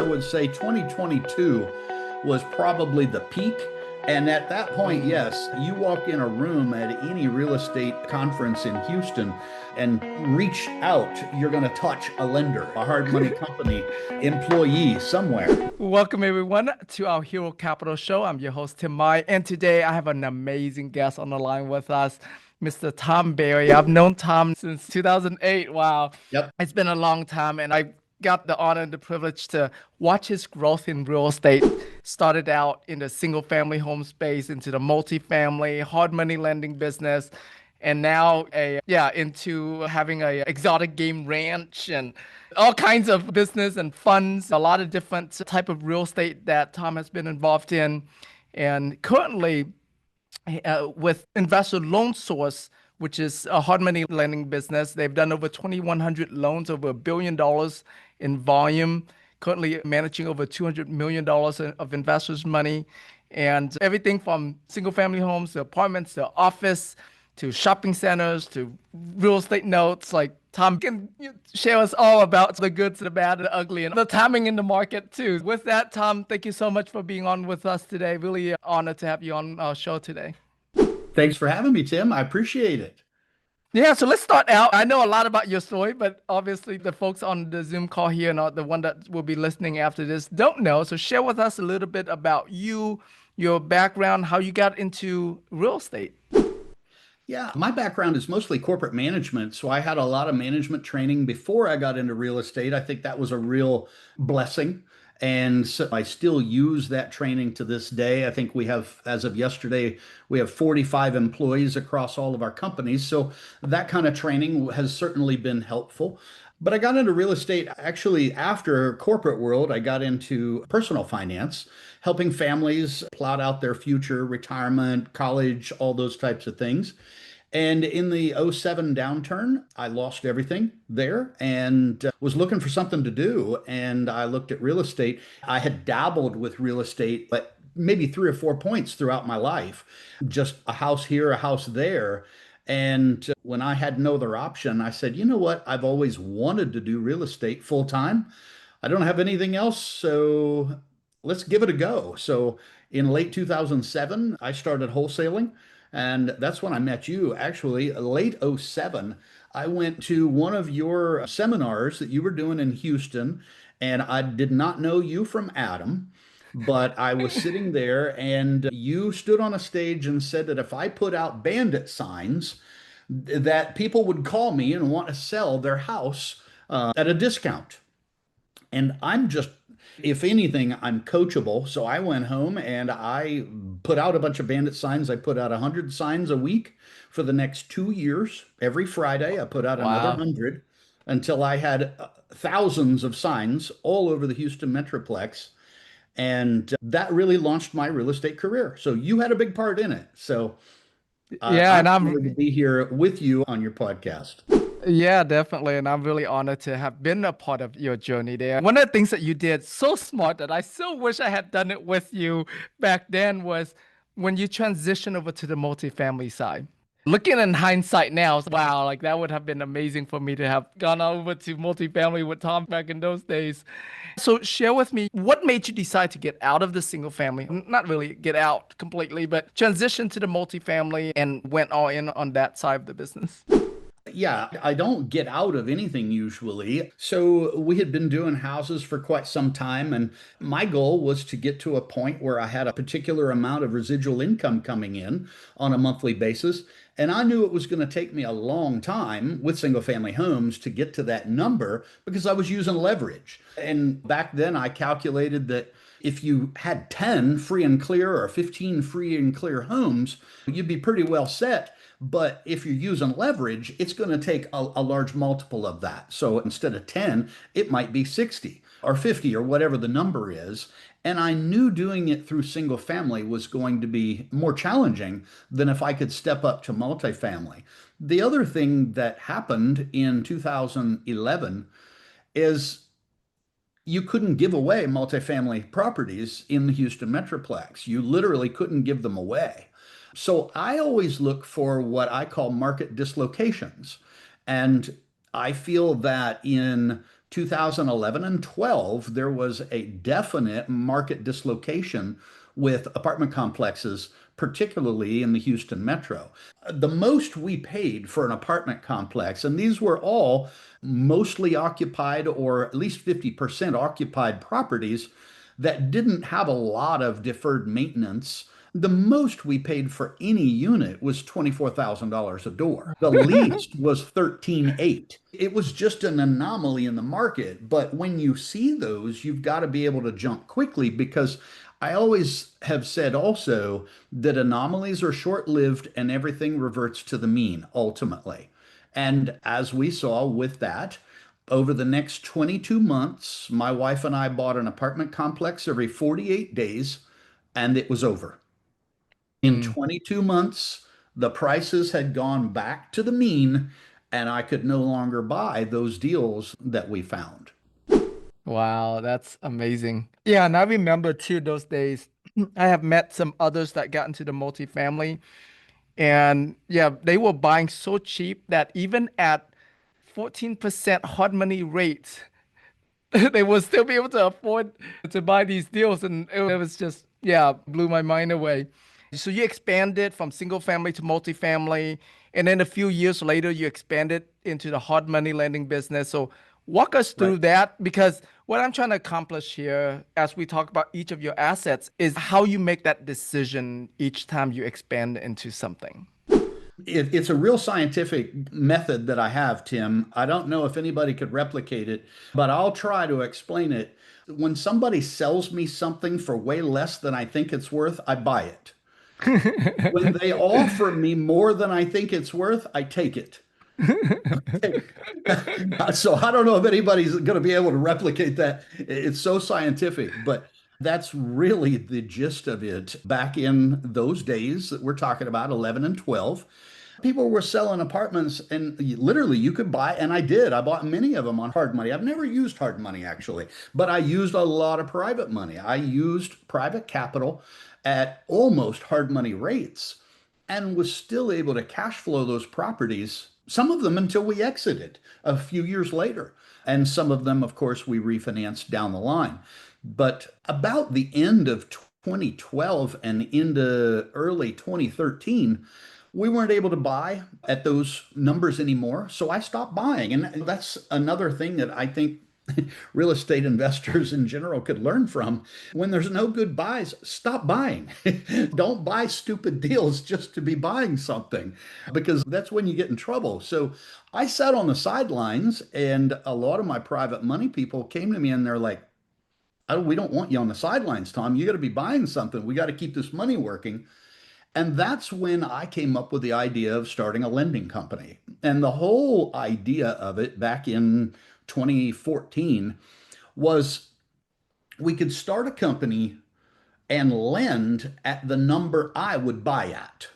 would say 2022 was probably the peak. And at that point, yes, you walk in a room at any real estate conference in Houston and reach out, you're going to touch a lender, a hard money company, employee somewhere. Welcome everyone to our Hero Capital Show. I'm your host Tim Mai, and today I have an amazing guest on the line with us, Mr. Tom Berry. I've known Tom since 2008. Wow, Yep. it's been a long time, and I got the honor and the privilege to watch his growth in real estate. Started out in the single family home space, into the multifamily hard money lending business, and now into having a exotic game ranch and all kinds of business and funds, a lot of different type of real estate that Tom has been involved in. And currently with Investor Loan Source, which is a hard money lending business, they've done over 2,100 loans, over $1 billion in volume, currently managing over $200 million of investors' money, and everything from single family homes to apartments to office to shopping centers to real estate notes. Like, Tom, can you share us all about the good, the bad, the ugly, and the timing in the market too? With that, Tom, thank you so much for being on with us today. Really honored to have you on our show today. Thanks for having me, Tim. I appreciate it. Yeah, so let's start out. I know a lot about your story, but obviously the folks on the Zoom call here and the one that will be listening after this don't know. So share with us a little bit about you, your background, how you got into real estate. Yeah, my background is mostly corporate management. So I had a lot of management training before I got into real estate. I think that was a real blessing. And so I still use that training to this day. I think we have, as of yesterday, we have 45 employees across all of our companies. So that kind of training has certainly been helpful. But I got into real estate actually after corporate world. I got into personal finance, helping families plot out their future, retirement, college, all those types of things. And in the '07 downturn, I lost everything there and was looking for something to do. And I looked at real estate. I had dabbled with real estate, but maybe 3 or 4 points throughout my life, just a house here, a house there. And when I had no other option, I said, you know what? I've always wanted to do real estate full time. I don't have anything else, so let's give it a go. So in late 2007, I started wholesaling, and that's when I met you. Actually, late '07, I went to one of your seminars that you were doing in Houston, and I did not know you from Adam. But I was sitting there, and you stood on a stage and said that if I put out bandit signs, that people would call me and want to sell their house at a discount. And I'm just, if anything, I'm coachable. So I went home and I put out a bunch of bandit signs. I put out 100 signs a week for the next 2 years. Every Friday, I put out another Wow. 100 until I had thousands of signs all over the Houston Metroplex. And that really launched my real estate career. So you had a big part in it. So Yeah, I'm and honored to be here with you on your podcast. yeah, definitely. And I'm really honored to have been a part of your journey there. One of the things that you did so smart that I so wish I had done it with you back then was when you transitioned over to the multifamily side. Looking in hindsight now, wow, like that would have been amazing for me to have gone over to multifamily with Tom back in those days. So share with me what made you decide to get out of the single family, not really get out completely, but transition to the multifamily and went all in on that side of the business. Yeah, I don't get out of anything usually. So we had been doing houses for quite some time, and my goal was to get to a point where I had a particular amount of residual income coming in on a monthly basis. And I knew it was going to take me a long time with single family homes to get to that number because I was using leverage. And back then I calculated that if you had 10 free and clear or 15 free and clear homes, you'd be pretty well set. But if you're using leverage, it's going to take a large multiple of that. So instead of 10, it might be 60 or 50 or whatever the number is. And I knew doing it through single family was going to be more challenging than if I could step up to multifamily. The other thing that happened in 2011 is you couldn't give away multifamily properties in the Houston Metroplex. You literally couldn't give them away. So I always look for what I call market dislocations. And I feel that in 2011 and 12, there was a definite market dislocation with apartment complexes, particularly in the Houston metro. The most we paid for an apartment complex, and these were all mostly occupied or at least 50% occupied properties that didn't have a lot of deferred maintenance. The most we paid for any unit was $24,000 a door. The least was 13,800. It was just an anomaly in the market. But when you see those, you've got to be able to jump quickly because I always have said also that anomalies are short-lived and everything reverts to the mean ultimately. And as we saw with that, over the next 22 months, my wife and I bought an apartment complex every 48 days, and it was over. In Mm. 22 months, the prices had gone back to the mean, and I could no longer buy those deals that we found. Wow, that's amazing. Yeah, and I remember too those days. I have met some others that got into the multifamily, and yeah, they were buying so cheap that even at 14% hard money rates, they will still be able to afford to buy these deals. And it was just, yeah, blew my mind away. So you expanded from single family to multifamily, and then a few years later, you expanded into the hard money lending business. So walk us Right. through that because what I'm trying to accomplish here, as we talk about each of your assets, is how you make that decision each time you expand into something. It's a real scientific method that I have, Tim. I don't know if anybody could replicate it, but I'll try to explain it. When somebody sells me something for way less than I think it's worth, I buy it. When they offer me more than I think it's worth, I take it. So I don't know if anybody's going to be able to replicate that. It's so scientific, but that's really the gist of it. Back in those days that we're talking about, 11 and 12, people were selling apartments and literally you could buy, and I did. I bought many of them on hard money. I've never used hard money actually, but I used a lot of private money. I used private capital at almost hard money rates and was still able to cash flow those properties, some of them until we exited a few years later. And some of them, of course, we refinanced down the line. But about the end of 2012 and into early 2013, we weren't able to buy at those numbers anymore. So I stopped buying. And that's another thing that I think real estate investors in general could learn from. When there's no good buys, stop buying. Don't buy stupid deals just to be buying something because that's when you get in trouble. So I sat on the sidelines, and a lot of my private money people came to me and they're like, oh, we don't want you on the sidelines, Tom. You got to be buying something. We got to keep this money working. And that's when I came up with the idea of starting a lending company. And the whole idea of it back in 2014 was we could start a company and lend at the number I would buy at.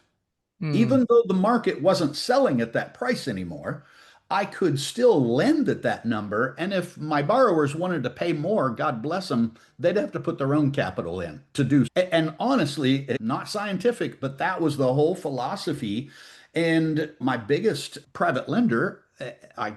Hmm. Even though the market wasn't selling at that price anymore, I could still lend at that number. And if my borrowers wanted to pay more, God bless them, they'd have to put their own capital in to do. And honestly, not scientific, but that was the whole philosophy. And my biggest private lender, I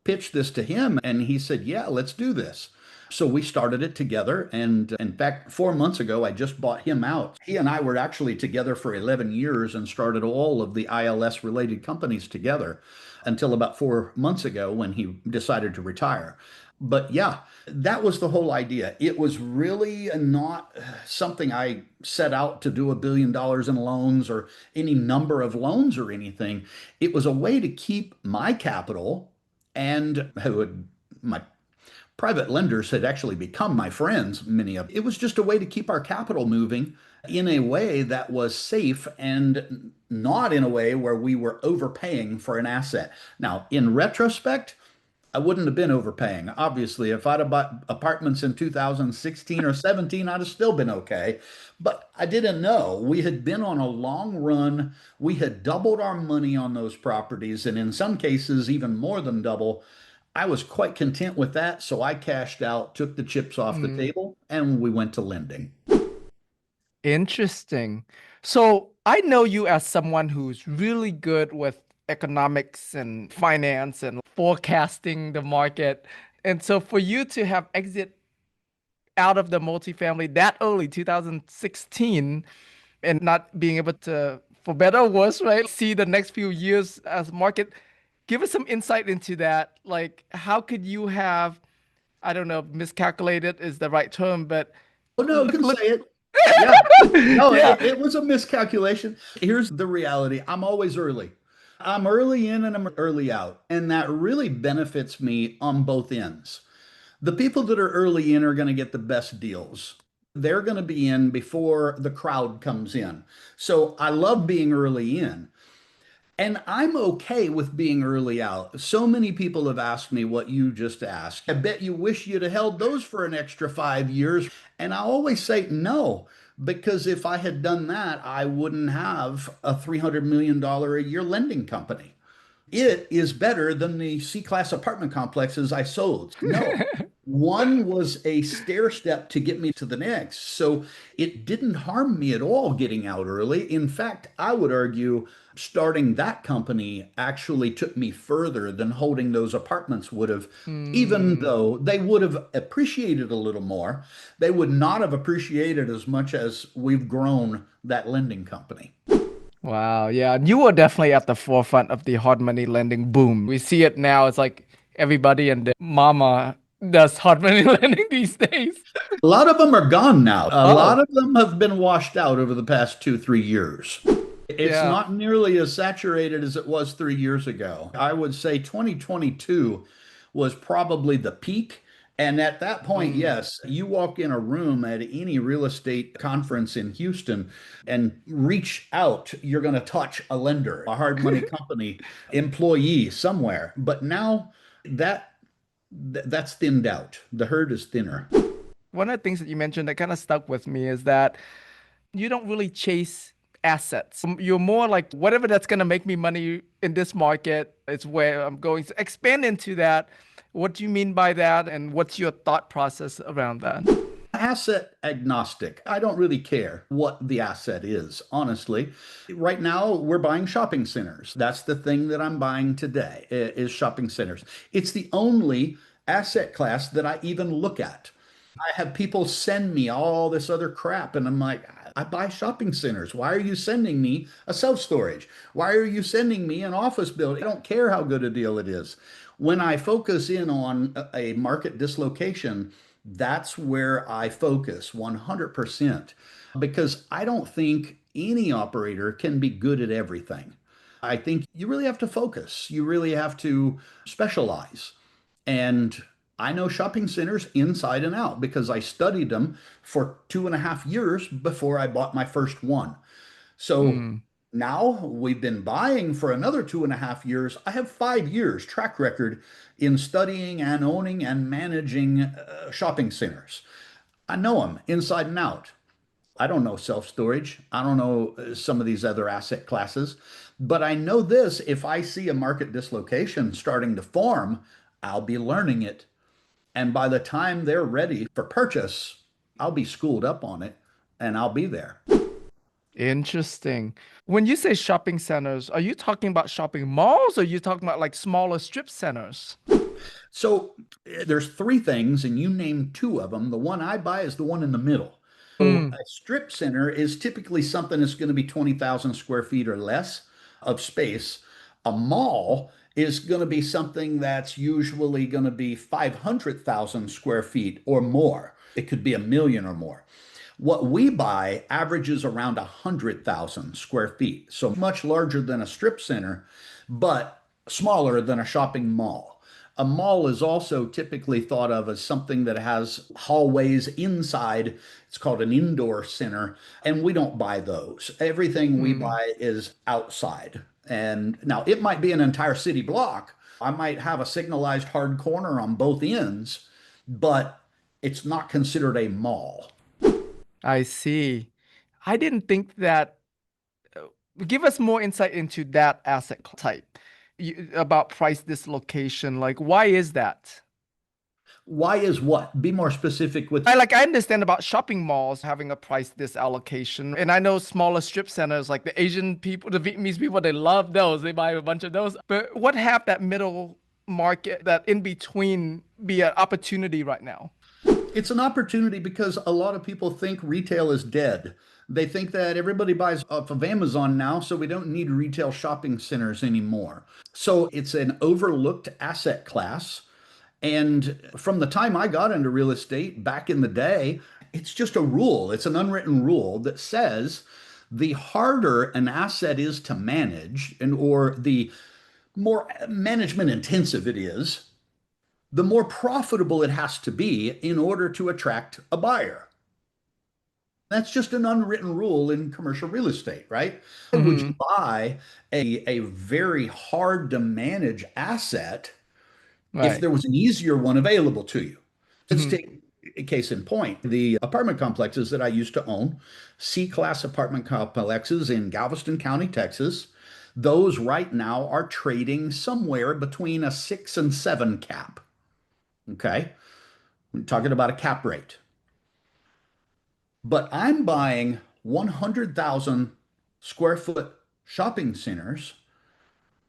pitched this to him and he said, yeah, let's do this. So we started it together. And in fact, 4 months ago, I just bought him out. He and I were actually together for 11 years and started all of the ILS related companies together until about 4 months ago when he decided to retire. But yeah, that was the whole idea. It was really not something I set out to do $1 billion in loans or any number of loans or anything. It was a way to keep my capital and who had my private lenders had actually become my friends, many of them. It was just a way to keep our capital moving in a way that was safe and not in a way where we were overpaying for an asset. Now, in retrospect, I wouldn't have been overpaying. Obviously, if I'd have bought apartments in 2016 or 17, I'd have still been okay. But I didn't know. We had been on a long run. We had doubled our money on those properties, and in some cases, even more than double. I was quite content with that. So I cashed out, took the chips off the Hmm. table, and we went to lending. Interesting. So I know you as someone who's really good with economics and finance and forecasting the market. And so for you to have exit out of the multifamily that early, 2016, and not being able to, for better or worse, right, see the next few years as market, give us some insight into that. Like, how could you have, I don't know if miscalculated is the right term, but Oh, no, you look, can look, say it. Yeah. No, yeah. it was a miscalculation. Here's the reality. I'm always early. I'm early in and I'm early out. And that really benefits me on both ends. The people that are early in are going to get the best deals. They're going to be in before the crowd comes in. So I love being early in. And I'm okay with being early out. So many people have asked me what you just asked. I bet you wish you'd have held those for an extra 5 years. And I always say no, because if I had done that, I wouldn't have a $300 million a year lending company. It is better than the C-class apartment complexes I sold. No, one was a stair step to get me to the next. So it didn't harm me at all getting out early. In fact, I would argue starting that company actually took me further than holding those apartments would have, even Hmm. though they would have appreciated a little more. They would not have appreciated as much as we've grown that lending company. Wow, yeah, you were definitely at the forefront of the hard money lending boom. We see it now. It's like everybody and their mama does hard money lending these days. A lot of them are gone now. A lot Oh, of them have been washed out over the past 2, 3 years. It's yeah. not nearly as saturated as it was 3 years ago. I would say 2022 was probably the peak. And at that point, Mm. yes, you walk in a room at any real estate conference in Houston and reach out, you're going to touch a lender, a hard money company, employee somewhere. But now that that's thinned out. The herd is thinner. One of the things that you mentioned that kind of stuck with me is that you don't really chase assets. You're more like whatever that's going to make me money in this market is where I'm going. So expand into that. What do you mean by that? And what's your thought process around that? Asset agnostic. I don't really care what the asset is, honestly. Right now, we're buying shopping centers. That's the thing that I'm buying today is shopping centers. It's the only asset class that I even look at. I have people send me all this other crap, and I'm like, I buy shopping centers. Why are you sending me a self-storage? Why are you sending me an office building? I don't care how good a deal it is. When I focus in on a market dislocation, that's where I focus 100% because I don't think any operator can be good at everything. I think you really have to focus. You really have to specialize. And I know shopping centers inside and out because I studied them for 2.5 years before I bought my first one. So Mm. now we've been buying for another 2.5 years. I have 5 years track record in studying and owning and managing shopping centers. I know them inside and out. I don't know self-storage. I don't know some of these other asset classes, but I know this, if I see a market dislocation starting to form, I'll be learning it. And by the time they're ready for purchase, I'll be schooled up on it and I'll be there. Interesting. When you say shopping centers, are you talking about shopping malls or are you talking about like smaller strip centers? So there's three things, and you named two of them. The one I buy is the one in the middle. So Mm. a strip center is typically something that's going to be 20,000 square feet or less of space. A mall is going to be something that's usually going to be 500,000 square feet or more. It could be a million or more. What we buy averages around 100,000 square feet, so much larger than a strip center, but smaller than a shopping mall. A mall is also typically thought of as something that has hallways inside. It's called an indoor center, and we don't buy those. Everything we Mm. buy is outside. And now it might be an entire city block. I might have a signalized hard corner on both ends, but it's not considered a mall. I see. I didn't think that. Give us more insight into that asset type about price dislocation. Like, why is that? Why is what? Be more specific with. I understand about shopping malls having a price disallocation, and I know smaller strip centers like the Asian people, the Vietnamese people, they love those. They buy a bunch of those. But what have that middle market, that in between be an opportunity right now? It's an opportunity because a lot of people think retail is dead. They think that everybody buys off of Amazon now, so we don't need retail shopping centers anymore. So it's an overlooked asset class. And from the time I got into real estate back in the day, it's just a rule. It's an unwritten rule that says the harder an asset is to manage and or the more management intensive it is, the more profitable it has to be in order to attract a buyer. That's just an unwritten rule in commercial real estate, right? Why would you Hmm. buy a very hard to manage asset if Right. there was an easier one available to you? Let's Hmm. take a case in point. The apartment complexes that I used to own, C-class apartment complexes in Galveston County, Texas, those right now are trading somewhere between a 6 and 7 cap. Okay. We're talking about a cap rate. But I'm buying 100,000 square foot shopping centers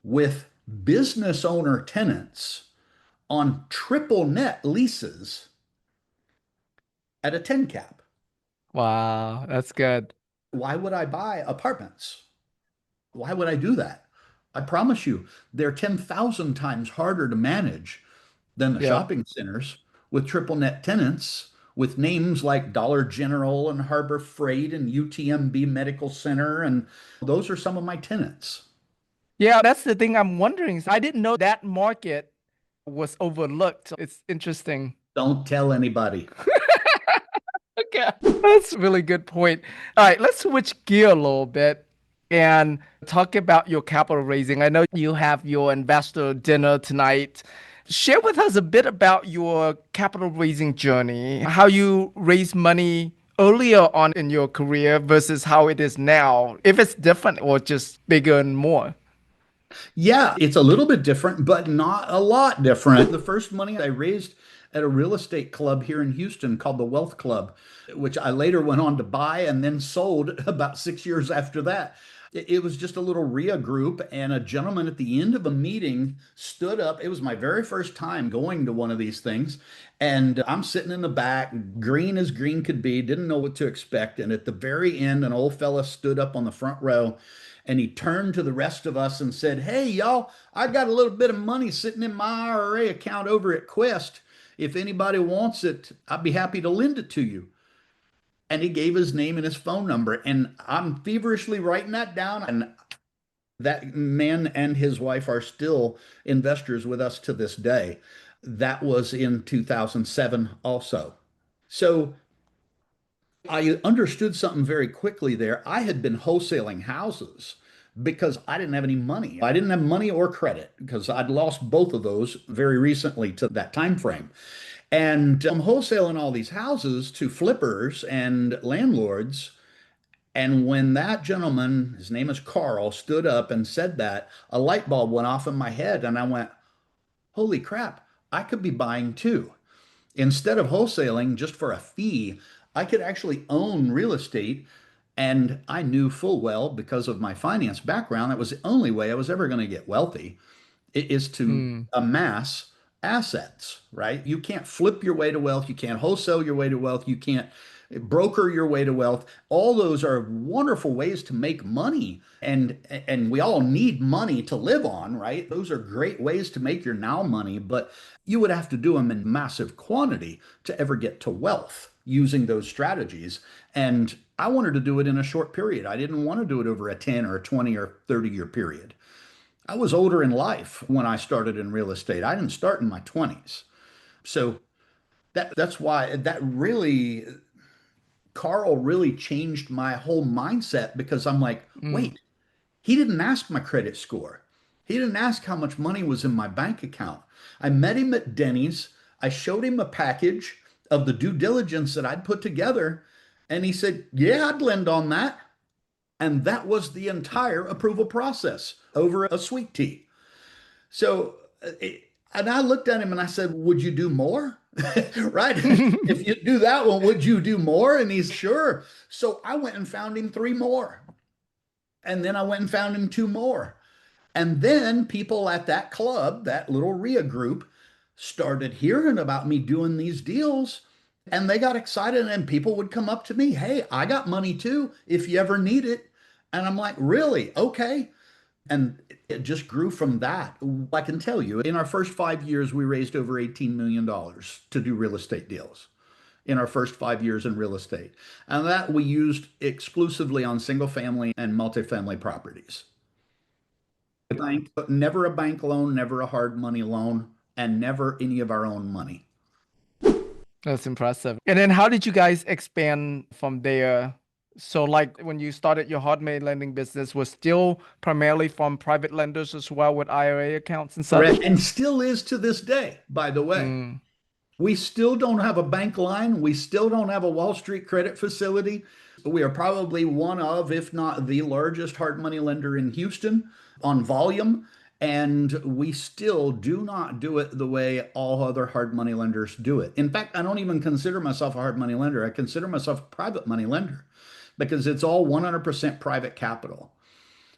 with business owner tenants on triple net leases at a 10 cap. Wow, that's good. Why would I buy apartments? Why would I do that? I promise you, they're 10,000 times harder to manage than the Yep. shopping centers with triple net tenants with names like Dollar General and Harbor Freight and UTMB Medical Center. And those are some of my tenants. Yeah, that's the thing I'm wondering. I didn't know that market was overlooked. It's interesting. Don't tell anybody. Okay. That's a really good point. All right, let's switch gear a little bit and talk about your capital raising. I know you have your investor dinner tonight. Share with us a bit about your capital raising journey, how you raise money earlier on in your career versus how it is now, if it's different or just bigger and more. Yeah, it's a little bit different, but not a lot different. The first money I raised at a real estate club here in Houston called the Wealth Club, which I later went on to buy and then sold about 6 years after that. It was just a little RIA group, and a gentleman at the end of a meeting stood up. It was my very first time going to one of these things, and I'm sitting in the back, green as green could be, didn't know what to expect. And at the very end, an old fella stood up on the front row and he turned to the rest of us and said, "Hey, y'all, I got a little bit of money sitting in my IRA account over at Quest. If anybody wants it, I'd be happy to lend it to you." And he gave his name and his phone number. And I'm feverishly writing that down. And that man and his wife are still investors with us to this day. That was in 2007 also. So I understood something very quickly there. I had been wholesaling houses because I didn't have any money. I didn't have money or credit because I'd lost both of those very recently to that time frame. And I'm wholesaling all these houses to flippers and landlords. And when that gentleman, his name is Carl, stood up and said that, a light bulb went off in my head. And I went, holy crap, I could be buying too. Instead of wholesaling just for a fee, I could actually own real estate. And I knew full well because of my finance background, that was the only way I was ever going to get wealthy is to Hmm. amass assets, right? You can't flip your way to wealth. You can't wholesale your way to wealth. You can't broker your way to wealth. All those are wonderful ways to make money. And we all need money to live on, right? Those are great ways to make your now money, but you would have to do them in massive quantity to ever get to wealth using those strategies. And I wanted to do it in a short period. I didn't want to do it over a 10 or a 20 or 30-year period. I was older in life when I started in real estate. I didn't start in my 20s. So that's why that really Carl really changed my whole mindset because I'm like, Hmm. wait, he didn't ask my credit score. He didn't ask how much money was in my bank account. I met him at Denny's. I showed him a package of the due diligence that I'd put together, and he said, "Yeah, I'd lend on that." And that was the entire approval process over a sweet tea. So, and I looked at him and I said, "Would you do more?" Right? If you do that one, would you do more? And he's sure. So I went and found him three more. And then I went and found him two more. And then people at that club, that little RIA group, started hearing about me doing these deals and they got excited and people would come up to me, "Hey, I got money too if you ever need it." And I'm like, "Really? Okay." And it just grew from that. I can tell you, in our first 5 years, we raised over $18 million to do real estate deals in our first 5 years in real estate. And that we used exclusively on single family and multifamily properties. Bank, never a bank loan, never a hard money loan, and never any of our own money. That's impressive. And then how did you guys expand from there? So like when you started your hard money lending business was still primarily from private lenders as well with IRA accounts and such? Correct. And still is to this day, by the way. Mm, We still don't have a bank line. We still don't have a Wall Street credit facility. We are probably one of, if not the largest hard money lender in Houston on volume. And we still do not do it the way all other hard money lenders do it. In fact, I don't even consider myself a hard money lender. I consider myself a private money lender because it's all 100% private capital.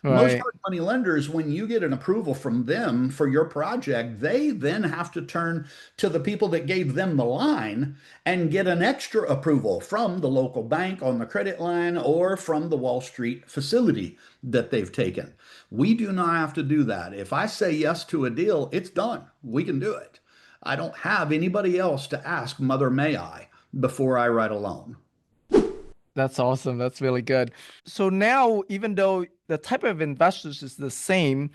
Most right. hard money lenders, when you get an approval from them for your project, they then have to turn to the people that gave them the line and get an extra approval from the local bank on the credit line or from the Wall Street facility that they've taken. We do not have to do that. If I say yes to a deal, it's done. We can do it. I don't have anybody else to ask, Mother, may I, before I write a loan. That's awesome. That's really good. So now, even though the type of investors is the same,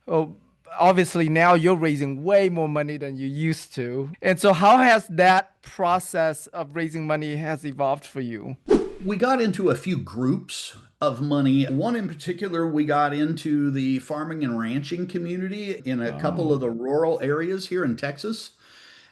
oh, obviously now you're raising way more money than you used to. And so how has that process of raising money has evolved for you? We got into a few groups of money. One in particular, we got into the farming and ranching community in a couple Oh, of the rural areas here in Texas.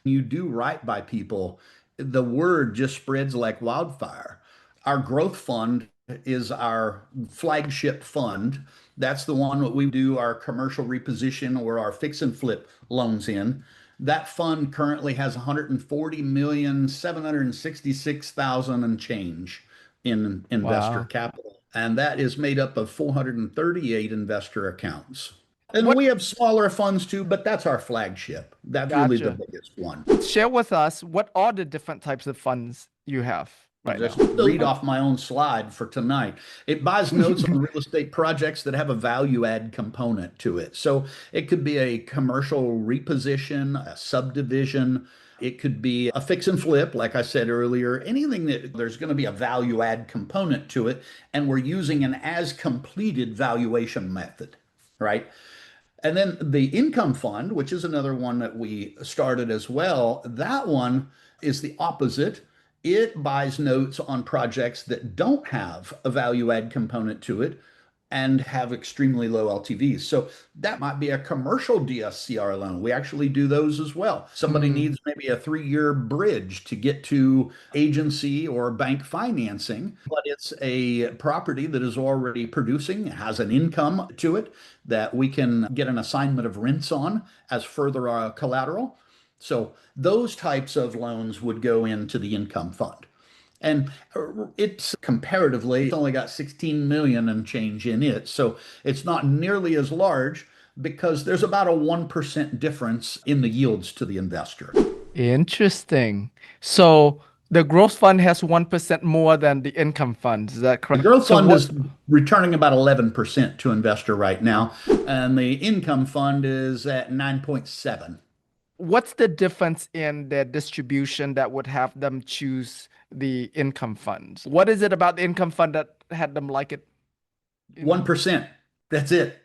You do right by people, the word just spreads like wildfire. Our growth fund is our flagship fund. That's the one that we do our commercial reposition or our fix and flip loans in. That fund currently has 140,766,000 and change in investor wow. capital. And that is made up of 438 investor accounts. And What we have smaller funds too, but that's our flagship. That's really the gotcha. biggest one. Share with us what are the different types of funds you have I'll right just now? read off my own slide for tonight. It buys notes on real estate projects that have a value add component to it. So it could be a commercial reposition, a subdivision. It could be a fix and flip, like I said earlier, anything that there's going to be a value add component to it. And we're using an as completed valuation method, right? And then the income fund, which is another one that we started as well, that one is the opposite. It buys notes on projects that don't have a value add component to it and have extremely low LTVs. So that might be a commercial DSCR loan. We actually do those as well. Somebody Mm, needs maybe a 3 year bridge to get to agency or bank financing, but it's a property that is already producing, has an income to it that we can get an assignment of rents on as further collateral. So those types of loans would go into the income fund. And it's comparatively, it's only got 16 million and change in it. So it's not nearly as large because there's about a 1% difference in the yields to the investor. interesting. So the growth fund has 1% more than the income fund. Is that The correct? growth So fund what is returning about 11% to investor right now, and the income fund is at 9.7. what's the difference in their distribution that would have them choose the income funds? What is it about the income fund that had them like it, you know? 1%. That's it.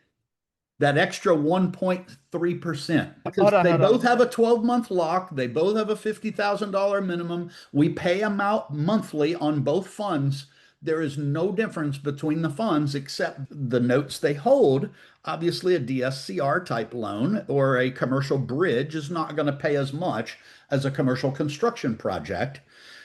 That extra 1.3% Hold because on, they hold both on. have a 12-month lock. They both have a $50,000 minimum. We pay them out monthly on both funds. There is no difference between the funds except the notes they hold. Obviously, a DSCR type loan or a commercial bridge is not going to pay as much as a commercial construction project.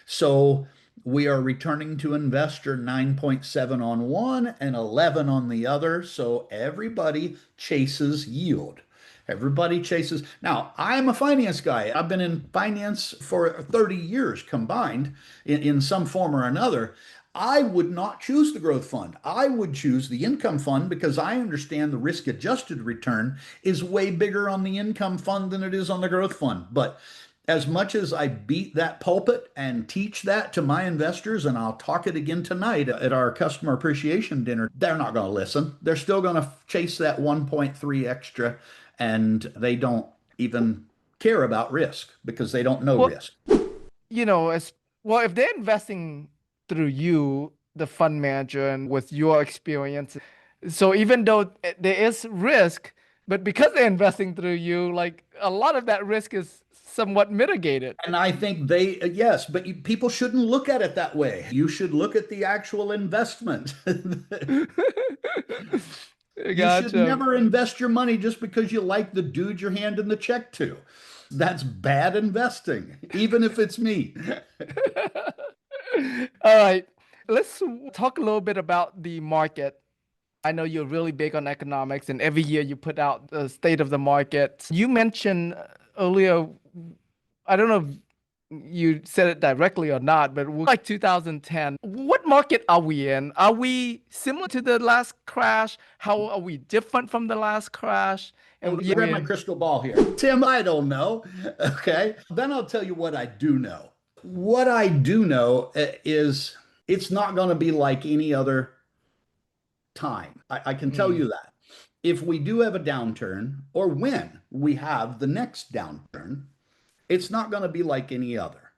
So we are returning to investor 9.7 on one and 11 on the other. So everybody chases yield. Everybody chases. Now, I'm a finance guy. I've been in finance for 30 years combined in some form or another. I would not choose the growth fund. I would choose the income fund because I understand the risk adjusted return is way bigger on the income fund than it is on the growth fund. But as much as I beat that pulpit and teach that to my investors, and I'll talk it again tonight at our customer appreciation dinner, they're not going to listen. They're still going to chase that 1.3 extra, and they don't even care about risk because they don't know Well, risk. as well, if they're investing through you, the fund manager, and with your experience, so even though there is risk, but because they're investing through you, like a lot of that risk is somewhat mitigated. And I think yes, but people shouldn't look at it that way. You should look at the actual investment. You should Gotcha. never invest your money just because you like the dude you're handing the check to. That's bad investing, even if it's me. All right. Let's talk a little bit about the market. I know you're really big on economics, and every year you put out the state of the market. You mentioned earlier, I don't know if you said it directly or not, but like 2010, what market are we in? Are we similar to the last crash? How are we different from the last crash? Oh, And let me yeah, grab my crystal ball here. Tim, I don't know. Okay. Then I'll tell you what I do know. What I do know is it's not going to be like any other time. I can tell mm, you that. If we do have a downturn, or when we have the next downturn, it's not going to be like any other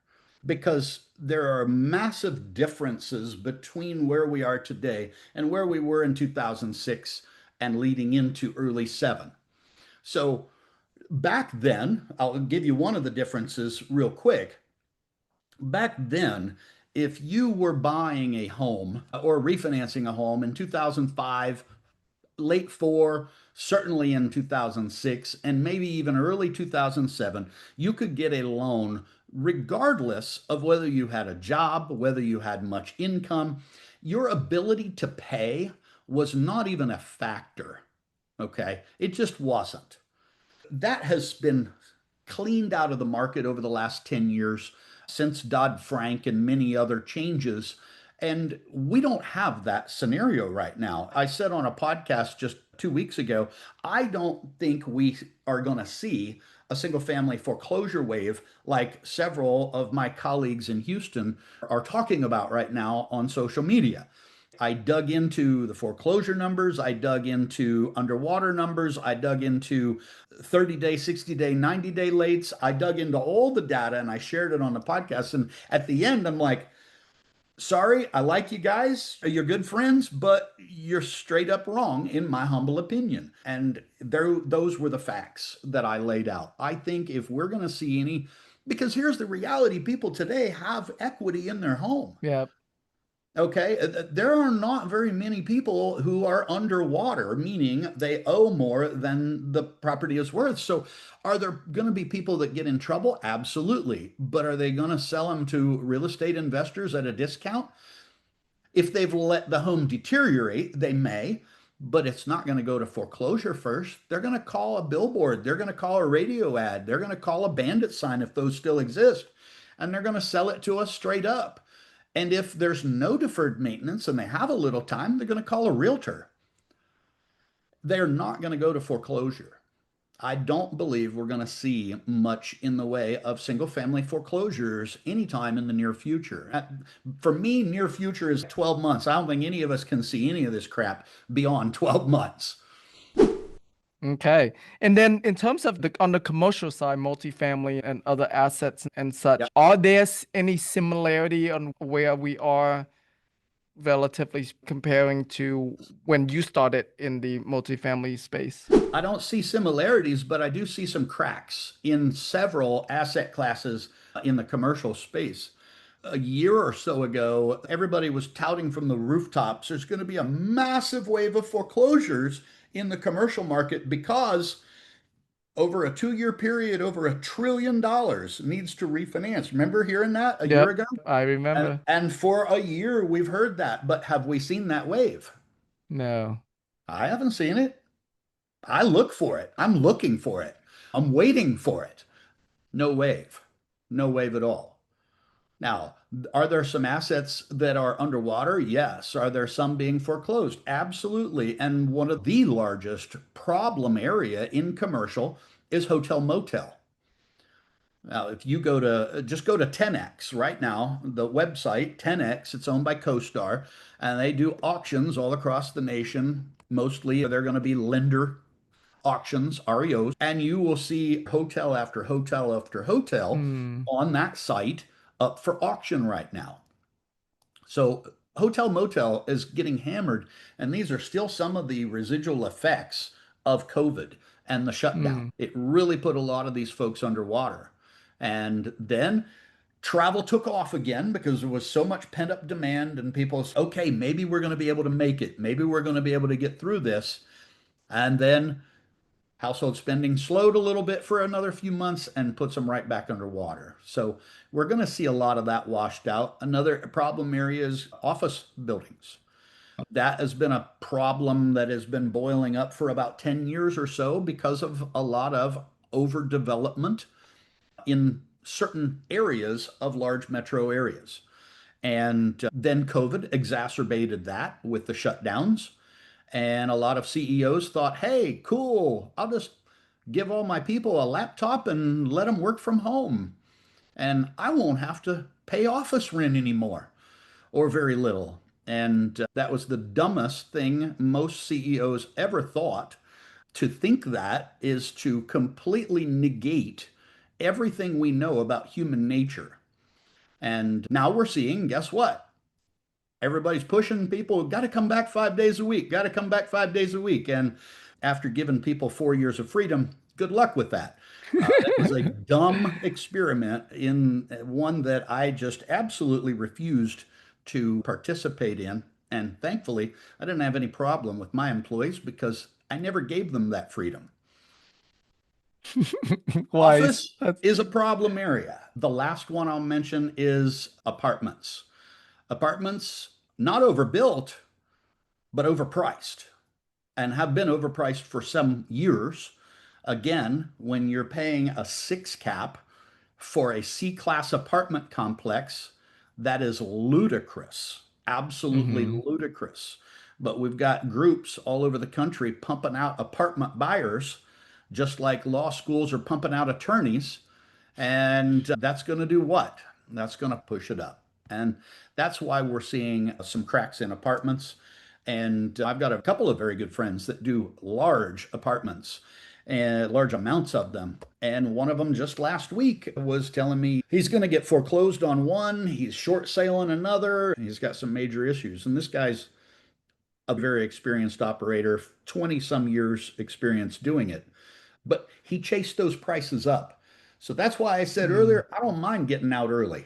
because there are massive differences between where we are today and where we were in 2006 and leading into early 7. So back then, I'll give you one of the differences real quick. Back then, if you were buying a home or refinancing a home in 2005, late 4, certainly in 2006, and maybe even early 2007, you could get a loan regardless of whether you had a job, whether you had much income. Your ability to pay was not even a factor. Okay. It just wasn't. That has been cleaned out of the market over the last 10 years since Dodd-Frank and many other changes. And we don't have that scenario right now. I said on a podcast just 2 weeks ago, I don't think we are going to see a single family foreclosure wave like several of my colleagues in Houston are talking about right now on social media. I dug into the foreclosure numbers. I dug into underwater numbers. I dug into 30-day, 60-day, 90-day lates. I dug into all the data and I shared it on the podcast. And at the end, I'm like, sorry, I like you guys. You're good friends, but you're straight up wrong, in my humble opinion. And those were the facts that I laid out. I think if we're going to see any, because here's the reality, people today have equity in their home. yeah, Okay, there are not very many people who are underwater, meaning they owe more than the property is worth. So, are there going to be people that get in trouble? Absolutely. But are they going to sell them to real estate investors at a discount? If they've let the home deteriorate, they may, but it's not going to go to foreclosure first. They're going to call a billboard, they're going to call a radio ad, they're going to call a bandit sign if those still exist, and they're going to sell it to us straight up. And if there's no deferred maintenance and they have a little time, they're going to call a realtor. They're not going to go to foreclosure. I don't believe we're going to see much in the way of single family foreclosures anytime in the near future. For me, near future is 12 months. I don't think any of us can see any of this crap beyond 12 months. okay. And then in terms of the on the commercial side, multifamily and other assets and Yeah. such, are there any similarity on where we are relatively comparing to when you started in the multifamily space? I don't see similarities, but I do see some cracks in several asset classes in the commercial space. A year or so ago, everybody was touting from the rooftops there's going to be a massive wave of foreclosures in the commercial market because over a 2 year period, over $1 trillion needs to refinance. Remember hearing that a year Yep, ago? I And, remember. and for a year, we've heard that, but have we seen that wave? No. I haven't seen it. I look for it. I'm looking for it. I'm waiting for it. No wave. No wave at all. Now, are there some assets that are underwater? Yes. Are there some being foreclosed? Absolutely. And one of the largest problem area in commercial is hotel motel. Now, if you go to just go to 10X right now, the website 10X, it's owned by CoStar, and they do auctions all across the nation. Mostly they're going to be lender auctions, REOs, and you will see hotel after hotel after hotel Mm, on that site up for auction right now. So hotel motel is getting hammered, and these are still some of the residual effects of COVID and the shutdown. mm, It really put a lot of these folks underwater. And then travel took off again because there was so much pent up demand, and people said, okay, maybe we're going to be able to make it. Maybe we're going to be able to get through this. And then household spending slowed a little bit for another few months and puts them right back underwater. So we're going to see a lot of that washed out. Another problem area is office buildings. That has been a problem that has been boiling up for about 10 years or so because of a lot of overdevelopment in certain areas of large metro areas. And then COVID exacerbated that with the shutdowns. And a lot of CEOs thought, hey, cool, I'll just give all my people a laptop and let them work from home. And I won't have to pay office rent anymore or very little. And that was the dumbest thing most CEOs ever thought. To think that is to completely negate everything we know about human nature. And now we're seeing, guess what? Everybody's pushing people, got to come back 5 days a week, got to come back 5 days a week. And after giving people 4 years of freedom, good luck with that. That was a dumb experiment in one that I just absolutely refused to participate in. And thankfully, I didn't have any problem with my employees because I never gave them that freedom. wise. Office is a problem area. The last one I'll mention is apartments. Apartments, not overbuilt, but overpriced and have been overpriced for some years. Again, when you're paying a six cap for a C class apartment complex, that is ludicrous, absolutely Hmm. ludicrous. But we've got groups all over the country pumping out apartment buyers, just like law schools are pumping out attorneys. And that's going to do what? That's going to push it up. And that's why we're seeing some cracks in apartments. And I've got a couple of very good friends that do large apartments and large amounts of them. And one of them just last week was telling me he's going to get foreclosed on one, he's short sailing another, he's got some major issues. And this guy's a very experienced operator, 20 some years experience doing it, but he chased those prices up. So that's why I said Mm. earlier, I don't mind getting out early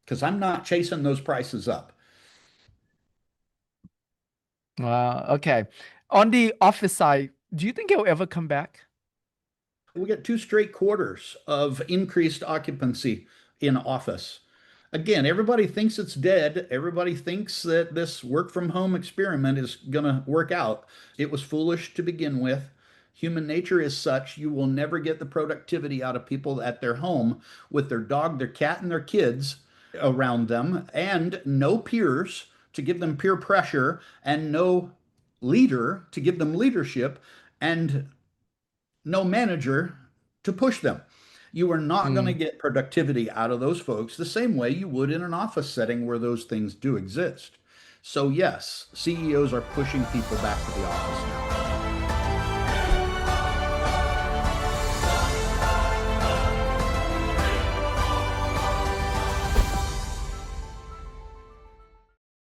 because I'm not chasing those prices up. Wow. Okay. On the office side, do you think it'll ever come back? We get 2 straight quarters of increased occupancy in office. Again, everybody thinks it's dead. Everybody thinks that this work from home experiment is going to work out. It was foolish to begin with. Human nature is such you will never get the productivity out of people at their home with their dog, their cat, and their kids around them, and no peers to give them peer pressure, and no leader to give them leadership, and no manager to push them. You are not going to Mm. get productivity out of those folks the same way you would in an office setting where those things do exist. So, yes, CEOs are pushing people back to the office now.